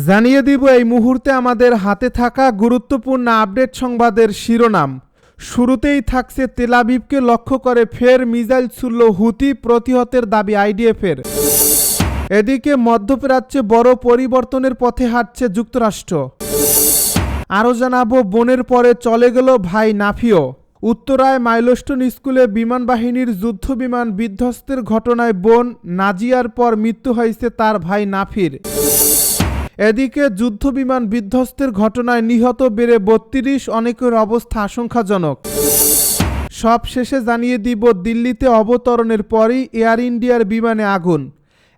জানিয়ে দিব এই মুহূর্তে আমাদের হাতে থাকা গুরুত্বপূর্ণ আপডেট সংবাদের শিরোনাম। শুরুতেই থাকছে তেল আবিবকে লক্ষ্য করে ফের মিসাইল ছুড়ল হুতি, প্রতিহতের দাবি আইডিএফের। এদিকে মধ্যপ্রাচ্যে বড় পরিবর্তনের পথে হাঁটছে যুক্তরাষ্ট্র। আরও জানাবো বোনের পরে চলে গেল ভাই নাফিও। উত্তরায় মাইলস্টোন স্কুলে বিমান বাহিনীর যুদ্ধ বিমান বিধ্বস্তের ঘটনায় বোন নাজিয়ার পর মৃত্যু হয়েছে তার ভাই নাফির। এদিকে যুদ্ধবিমান বিধ্বস্তের ঘটনায় নিহত বেড়ে ৩২, অনেকের অবস্থা আশঙ্কাজনক। সব শেষে জানিয়ে দিব দিল্লিতে অবতরণের পরই এয়ার ইন্ডিয়ার বিমানে আগুন।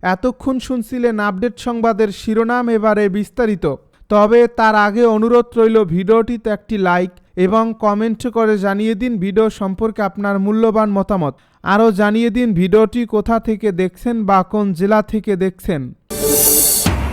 এতক্ষণ শুনছিলেন আপডেট সংবাদের শিরোনাম, এবারে বিস্তারিত। তবে তার আগে অনুরোধ রইল ভিডিওটিতে একটি লাইক এবং কমেন্ট করে জানিয়ে দিন ভিডিও সম্পর্কে আপনার মূল্যবান মতামত। আরও জানিয়ে দিন ভিডিওটি কোথা থেকে দেখছেন বা কোন জেলা থেকে দেখছেন।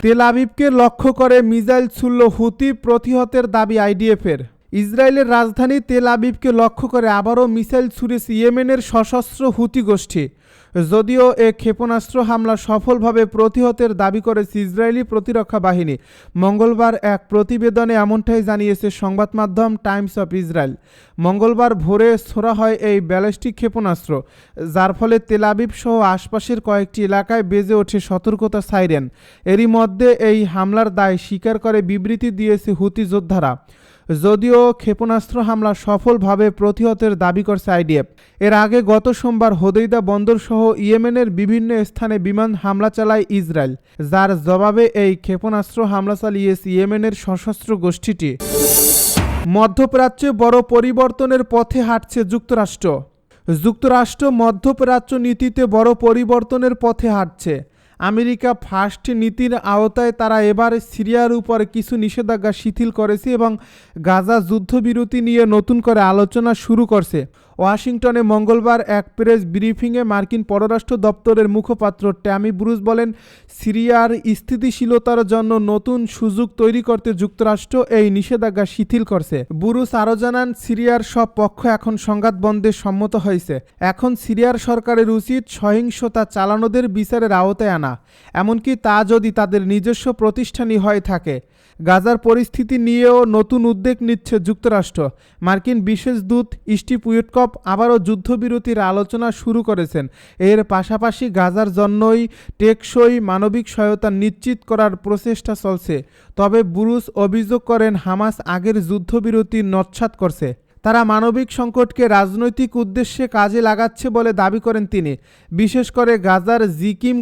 তেল আবিবকে লক্ষ্য করে মিসাইল ছুড়ল হুতি, প্রতিহতের দাবি আইডিএফের। ইসরায়েলের রাজধানী তেল আবিবকে লক্ষ্য করে আবারও মিসাইল ছুড়েছে ইয়েমেনের সশস্ত্র হুতি গোষ্ঠী। যদিও এ ক্ষেপণাস্ত্র হামলা সফলভাবে প্রতিহতের দাবি করেছে ইসরায়েলি প্রতিরক্ষা বাহিনী। মঙ্গলবার এক প্রতিবেদনে এমনটাই জানিয়েছে সংবাদ মাধ্যম টাইমস অফ ইসরায়েল। মঙ্গলবার ভোরে ছোড়া হয় এই ব্যালিস্টিক ক্ষেপণাস্ত্র, যার ফলে তেল আবিব সহ আশপাশের কয়েকটি এলাকায় বেজে ওঠে সতর্কতা সাইরেন। এরই মধ্যে এই হামলার দায় স্বীকার করে বিবৃতি দিয়েছে হুতি যোদ্ধারা। যদিও ক্ষেপণাস্ত্র হামলা সফলভাবে প্রতিহতের দাবি করছে আইডিএফ। এর আগে গত সোমবার হোদেইদা বন্দর সহ ইয়েমেনের বিভিন্ন স্থানে বিমান হামলা চালায় ইসরায়েল, যার জবাবে এই ক্ষেপণাস্ত্র হামলা চালিয়েছে ইয়েমেনের সশস্ত্র গোষ্ঠীটি। মধ্যপ্রাচ্যে বড় পরিবর্তনের পথে হাঁটছে যুক্তরাষ্ট্র। যুক্তরাষ্ট্র মধ্যপ্রাচ্য নীতিতে বড় পরিবর্তনের পথে হাঁটছে। আমেরিকা ফার্স্ট নীতির আওতায় তারা এবার সিরিয়ার উপর কিছু নিষেধাজ্ঞা শিথিল করেছে এবং গাজা যুদ্ধবিরতি নিয়ে নতুন করে আলোচনা শুরু করছে। ওয়াশিংটনে মঙ্গলবার এক প্রেস ব্রিফিংয়ে মার্কিন পররাষ্ট্র দপ্তরের মুখপাত্র ট্যামি ব্রুস বলেন, সিরিয়ার স্থিতিশীলতার জন্য নতুন সুযোগ তৈরি করতে যুক্তরাষ্ট্র এই নিষেধাজ্ঞা শিথিল করছে। ব্রুস আরও জানান, সিরিয়ার সব পক্ষ এখন সংঘাত বন্ধে সম্মত হয়েছে। এখন সিরিয়ার সরকারের উচিত সহিংসতা চালানোদের বিচারের আওতায় আনা, এমনকি তা যদি তাদের নিজস্ব প্রতিষ্ঠানই হয়ে থাকে। গাজার পরিস্থিতি নিয়েও নতুন উদ্যোগ নিচ্ছে যুক্তরাষ্ট্র। মার্কিন বিশেষ দূত স্টিভ উইটকফ আবারও যুদ্ধবিরতির আলোচনা শুরু করেছেন। এর পাশাপাশি গাজার জন্যই টেকসই মানবিক সহায়তা নিশ্চিত করার প্রচেষ্টা চলছে। তবে ব্রুস অভিযোগ করেন, হামাস আগের যুদ্ধবিরতি নস্যাৎ করছে। তারা মানবিক সংকটকে রাজনৈতিক উদ্দেশ্যে কাজে লাগাচ্ছে বলে দাবি করেন তিনি। বিশেষ করে গাজার জিকিম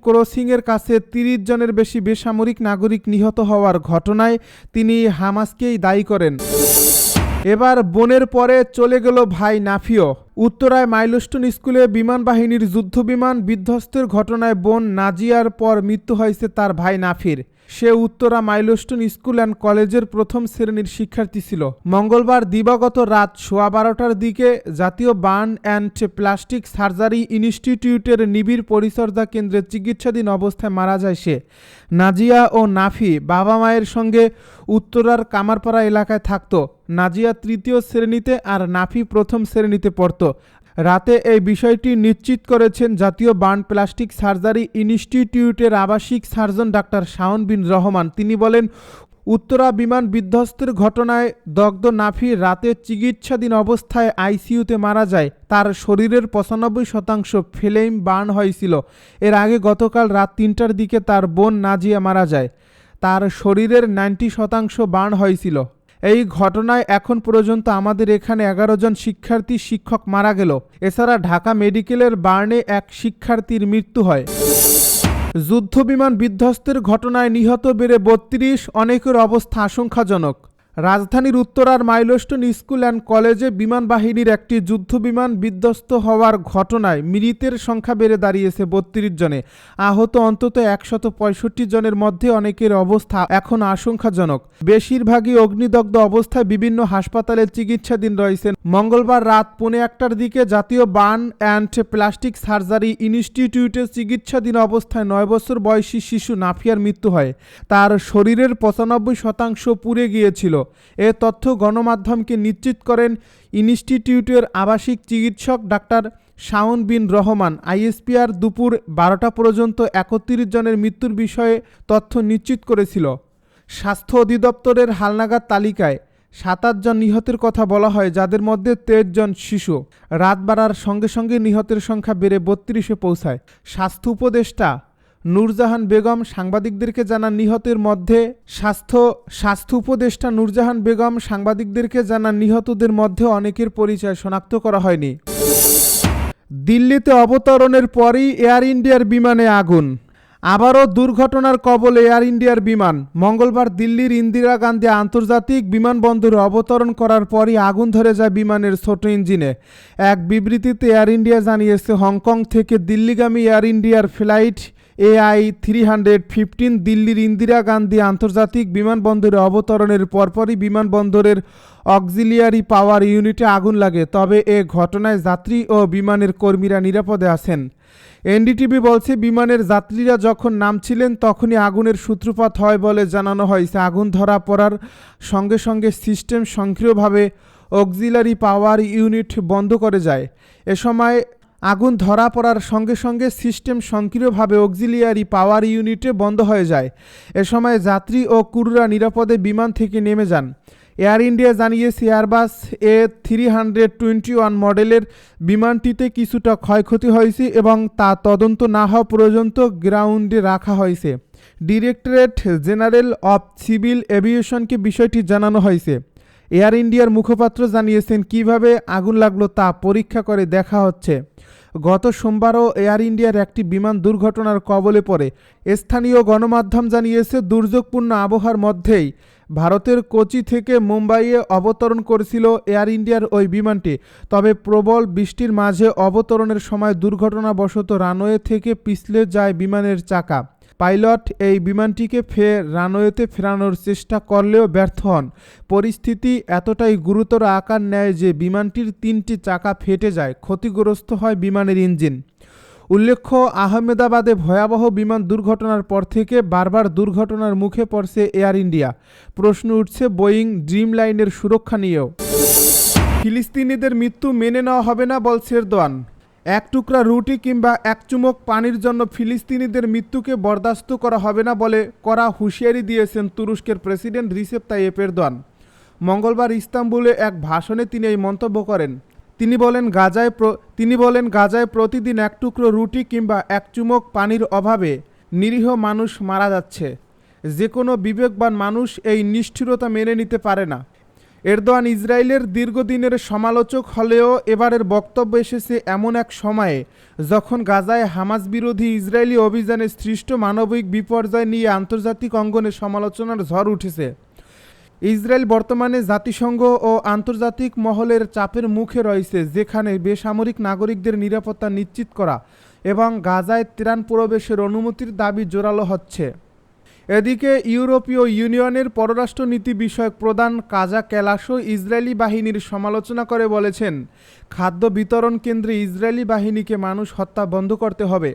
ক্রসিংয়ের কাছে 30 জনের বেশি বেসামরিক নাগরিক নিহত হওয়ার ঘটনায় তিনি হামাসকেই দায়ী করেন। এবার বোনের পরে চলে গেল ভাই নাফিও। উত্তরায় মাইলস্টোন স্কুলে বিমান বাহিনীর যুদ্ধবিমান বিধ্বস্তের ঘটনায় বোন নাজিয়ার পর মৃত্যু হয়েছে তার ভাই নাফির। সে উত্তরা মাইলস্টোন স্কুল অ্যান্ড কলেজের প্রথম শ্রেণীর শিক্ষার্থী ছিল। মঙ্গলবার দিবাগত রাত 12:15টার দিকে জাতীয় বার্ন অ্যান্ড প্লাস্টিক সার্জারি ইনস্টিটিউটের নিবিড় পরিচর্যা কেন্দ্রে চিকিৎসাধীন অবস্থায় মারা যায় সে। নাজিয়া ও নাফি বাবা মায়ের সঙ্গে উত্তরার কামারপাড়া এলাকায় থাকত। নাজিয়া 3য় শ্রেণীতে আর নাফি 1ম শ্রেণীতে পড়ত। রাতে এই বিষয়টি নিশ্চিত করেছেন জাতীয় বার্ন প্লাস্টিক সার্জারি ইনস্টিটিউটের আবাসিক সার্জন ডাক্তার শাওন বিন রহমান। তিনি বলেন, উত্তরা বিমান বিধ্বস্তের ঘটনায় দগ্ধ নাফি রাতে চিকিৎসাধীন অবস্থায় আইসিইউতে মারা যায়। তার শরীরের 95% ফ্লেম বার্ন হয়েছিল। এর আগে গতকাল রাত 3টার দিকে তার বোন নাজিয়া মারা যায়। তার শরীরের 90% বার্ন হয়েছিল। এই ঘটনায় এখন পর্যন্ত আমাদের এখানে 11 জন শিক্ষক মারা গেল। এছাড়া ঢাকা মেডিকেলের বার্নে এক শিক্ষার্থীর মৃত্যু হয়। যুদ্ধবিমান বিধ্বস্তের ঘটনায় নিহত বেড়ে 32, অনেকের অবস্থা আশঙ্কাজনক। রাজধানীর উত্তরার মাইলস্টোন স্কুল অ্যান্ড কলেজে বিমান বাহিনীর একটি যুদ্ধবিমান বিধ্বস্ত হওয়ার ঘটনায় মৃতের সংখ্যা বেড়ে দাঁড়িয়েছে 32 জনে। আহত অন্তত 165 জনের মধ্যে অনেকের অবস্থা এখন আশঙ্কাজনক। বেশিরভাগই অগ্নিদগ্ধ অবস্থায় বিভিন্ন হাসপাতালে চিকিৎসাধীন রয়েছেন। মঙ্গলবার রাত 1:15টার দিকে জাতীয় বার্ন অ্যান্ড প্লাস্টিক সার্জারি ইনস্টিটিউটে চিকিৎসাধীন অবস্থায় 9 বছর বয়সী শিশু নাফিয়ার মৃত্যু হয়। তার শরীরের 95% পুড়ে গিয়েছিল। এ তথ্য গণমাধ্যমকে নিশ্চিত করেন ইনস্টিটিউটের আবাসিক চিকিৎসক ডাক্তার শাওন বিন রহমান। আইএসপিআর দুপুর 12টা পর্যন্ত 31 জনের মৃত্যুর বিষয়ে তথ্য নিশ্চিত করেছিল। স্বাস্থ্য অধিদপ্তরের হালনাগাদ তালিকায় 27 জন নিহতের কথা বলা হয়, যাদের মধ্যে 23 জন শিশু। রাত বাড়ার সঙ্গে সঙ্গে নিহতের সংখ্যা বেড়ে 32-এ পৌঁছায়। স্বাস্থ্য উপদেষ্টা নূরজাহান বেগম সাংবাদিকদেরকে জানান নিহতের মধ্যে স্বাস্থ্য উপদেষ্টা নূরজাহান বেগম সাংবাদিকদেরকে জানান নিহতদের মধ্যে অনেকের পরিচয় শনাক্ত করা হয়নি। দিল্লিতে অবতরণের পরই এয়ার ইন্ডিয়ার বিমানে আগুন। আবারও দুর্ঘটনার কবলে এয়ার ইন্ডিয়ার বিমান। মঙ্গলবার দিল্লির ইন্দিরা গান্ধী আন্তর্জাতিক বিমানবন্দরে অবতরণ করার পরই আগুন ধরে যায় বিমানের ছোট ইঞ্জিনে। এক বিবৃতিতে এয়ার ইন্ডিয়া জানিয়েছে, হংকং থেকে দিল্লিগামী এয়ার ইন্ডিয়ার ফ্লাইট AI-315 দিল্লির ইন্দিরা গান্ধী আন্তর্জাতিক বিমানবন্দরে অবতরণের পরপরই বিমানবন্দরের অক্সিলিয়ারি পাওয়ার ইউনিটে আগুন লাগে। তবে এ ঘটনায় যাত্রী ও বিমানের কর্মীরা নিরাপদে আছেন। এনডিটিভি বলছে, বিমানের যাত্রীরা যখন নামছিলেন তখনই আগুনের সূত্রপাত হয় বলে জানানো হয়েছে। আগুন ধরা পড়ার সঙ্গে সঙ্গে সিস্টেম স্বয়ংক্রিয়ভাবে অক্সিলারি পাওয়ার ইউনিট বন্ধ করে যায়। এ সময় আগুন ধরা পড়ার সঙ্গে সঙ্গে সিস্টেম স্বয়ংক্রিয়ভাবে অক্সিলিয়ারি পাওয়ার ইউনিটে বন্ধ হয়ে যায়। এ সময় যাত্রী ও ক্রুরা নিরাপদে বিমান থেকে নেমে যান। এয়ার ইন্ডিয়া জানিয়েছে, এয়ারবাস A321 মডেলের বিমানটিতে কিছুটা ক্ষয়ক্ষতি হয়েছে এবং তা তদন্ত না হওয়া পর্যন্ত গ্রাউন্ডে রাখা হয়েছে। ডিরেক্টরেট জেনারেল অব সিভিল এভিয়েশনকে বিষয়টি জানানো হয়েছে। এয়ার ইন্ডিয়ার মুখপাত্র জানিয়েছেন, কিভাবে আগুন লাগলো তা পরীক্ষা করে দেখা হচ্ছে। গত সোমবারও এয়ার ইন্ডিয়ার একটি বিমান দুর্ঘটনার কবলে পড়ে। স্থানীয় গণমাধ্যম জানিয়েছে, দুর্যোগপূর্ণ আবহাওয়ার মধ্যেই ভারতের কোচি থেকে মুম্বাইয়ে অবতরণ করেছিল এয়ার ইন্ডিয়ার ওই বিমানটি। তবে প্রবল বৃষ্টির মাঝে অবতরণের সময় দুর্ঘটনাবশত রানওয়ে থেকে পিছলে যায় বিমানের চাকা। পাইলট এই বিমানটিকে রানওয়েতে ফেরানোর চেষ্টা করলেও ব্যর্থ হন। পরিস্থিতি এতটাই গুরুতর আকার নেয় যে বিমানটির 3টি চাকা ফেটে যায়, ক্ষতিগ্রস্ত হয় বিমানের ইঞ্জিন। উল্লেখ্য, আহমেদাবাদে ভয়াবহ বিমান দুর্ঘটনার পর থেকে বারবার দুর্ঘটনার মুখে পড়ছে এয়ার ইন্ডিয়া। প্রশ্ন উঠছে বোয়িং ড্রিম লাইনের সুরক্ষা নিয়েও। ফিলিস্তিনিদের মৃত্যু মেনে নেওয়া হবে না বলছে এরদোয়ান। এক টুকরা রুটি কিংবা এক চুমুক পানির জন্য ফিলিস্তিনিদের মৃত্যুকে বরদাস্ত করা হবে না বলে কড়া হুঁশিয়ারি দিয়েছেন তুরস্কের প্রেসিডেন্ট রিসেপ তাইয়েপ এরদোয়ান। মঙ্গলবার ইস্তাম্বুলে এক ভাষণে তিনি এই মন্তব্য করেন। তিনি বলেন, গাজায় প্রতিদিন এক টুকরো রুটি কিংবা এক চুমুক পানির অভাবে নিরীহ মানুষ মারা যাচ্ছে। যে কোনো বিবেকবান মানুষ এই নিষ্ঠুরতা মেনে নিতে পারে না। এরদোয়ান ইসরায়েলের দীর্ঘদিনের সমালোচক হলেও এবারের বক্তব্য এসেছে এমন এক সময়ে যখন গাজায় হামাস বিরোধী ইসরায়েলি অভিযানে সৃষ্ট মানবিক বিপর্যয় নিয়ে আন্তর্জাতিক অঙ্গনে সমালোচনার ঝড় উঠেছে। ইসরায়েল বর্তমানে জাতিসংঘ ও আন্তর্জাতিক মহলের চাপের মুখে রয়েছে, যেখানে বেসামরিক নাগরিকদের নিরাপত্তা নিশ্চিত করা এবং গাজায় ত্রাণ প্রবেশের অনুমতির দাবি জোরালো হচ্ছে। এদিকে ইউরোপীয় ইউনিয়নের পররাষ্ট্রনীতি বিষয়ক প্রধান কাজা ক্যালাসও ইসরায়েলি বাহিনীর সমালোচনা করে বলেছেন, খাদ্য বিতরণ কেন্দ্রে ইসরায়েলি বাহিনীকে মানুষ হত্যা বন্ধ করতে হবে।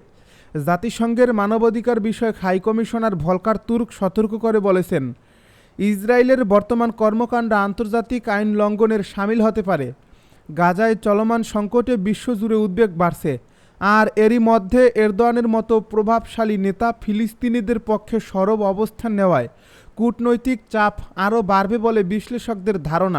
জাতিসংঘের মানবাধিকার বিষয়ক হাইকমিশনার ভলকার তুর্ক সতর্ক করে বলেছেন, ইসরায়েলের বর্তমান কর্মকাণ্ড আন্তর্জাতিক আইন লঙ্ঘনের শামিল হতে পারে। গাজায় চলমান সংকটে বিশ্বজুড়ে উদ্বেগ বাড়ছে। আর এরই মধ্যে এরদোয়ানের মতো প্রভাবশালী নেতা ফিলিস্তিনিদের পক্ষে সরব অবস্থান নেওয়ায় কূটনৈতিক চাপ আরও বাড়বে বলে বিশ্লেষকদের ধারণা।